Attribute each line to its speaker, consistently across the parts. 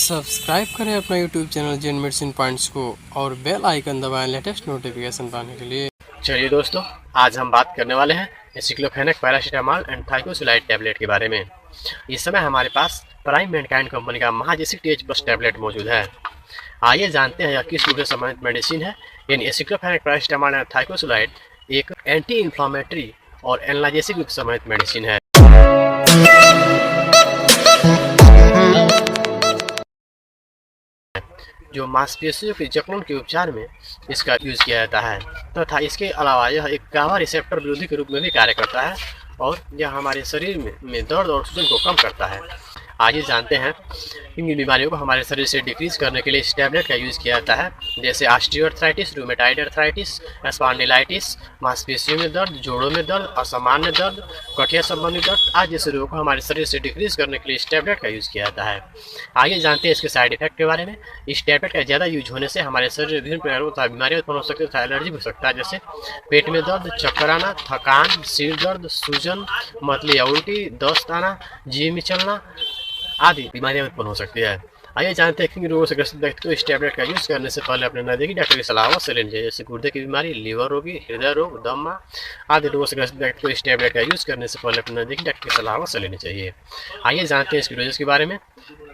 Speaker 1: Subscribe करें अपना YouTube channel जेन medicine points को और बेल आइकन दबाएं लेटेस्ट नोटिफिकेशन पाने के लिए।
Speaker 2: चलिए दोस्तों, आज हम बात करने वाले हैं एसिक्लोफेनेक पैरासीटामोल एंड थाइकोसिलाइड टैबलेट के बारे में। इस समय हमारे पास प्राइम मैनकाइंड कंपनी का महाजेसिक TH+ टैबलेट मौजूद है। आइए जानते हैं यह किस रूप से संबंधित मेडिसिन है। यानी एसिक्लोफेनेक पैरासीटामोल एंड थाइकोसिलाइड एक एंटी इन्फ्लामेटरी और एनाल्जेसिक रूप से संबंधित मेडिसिन है जो मांसपेशियों के जकड़न के उपचार में इसका यूज किया जाता है तथा इसके अलावा यह एक गामा रिसेप्टर विरोधी के रूप में भी कार्य करता है और यह हमारे शरीर में दर्द और सूजन को कम करता है। आइए जानते हैं इन बीमारियों को हमारे शरीर से डिक्रीज करने के लिए इस टैबलेट का यूज़ किया जाता है, जैसे ऑस्टियोआर्थराइटिस, रूमेटाइड अर्थराइटिस, स्पॉन्डिलाइटिस, मांसपेशियों में दर्द, जोड़ों में दर्द, असामान्य दर्द, गठिया संबंधी दर्द आदि जैसे रोगों को हमारे शरीर से डिक्रीज करने के लिए इस टैबलेट का यूज़ किया जाता है। आइए जानते हैं इसके साइड इफेक्ट के बारे में। इस टैबलेट का ज़्यादा यूज होने से हमारे शरीर में विभिन्न प्रकार की बीमारियाँ उत्पन्न हो सकती है, एलर्जी हो सकता है, जैसे पेट में दर्द, चक्कर आना, थकान, सिर दर्द, सूजन, मतली या उल्टी, दस्त आना, जी में चलना आदि बीमारियां उत्पन्न हो सकती है। आइए जानते हैं किन रोगों से ग्रसित व्यक्ति को इस टैबलेट का यूज करने से पहले अपने नजदीकी डॉक्टर की सलाह अवश्य लेनी चाहिए, जैसे गुर्दे की बीमारी, लीवर रोगी, हृदय रोग, दमा आदि रोगों से ग्रसित व्यक्ति को इस टैबलेट का यूज करने से पहले अपने नजदीकी डॉक्टर की सलाह अवश्य लेनी चाहिए। आइए जानते हैं इसकी डोजेस के बारे में।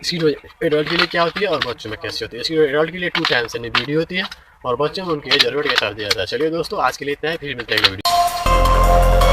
Speaker 2: इसकी डोज एडल्ट के लिए क्या होती है और बच्चों में कैसी होती है। इसकी एडल्ट के लिए 2 टाइम्स यानी वीडियो होती है और बच्चों में उनकी जरूरत के साथ दिया जाता है। चलिए दोस्तों, आज के लिए इतना है, फिर मिलते हैं वीडियो।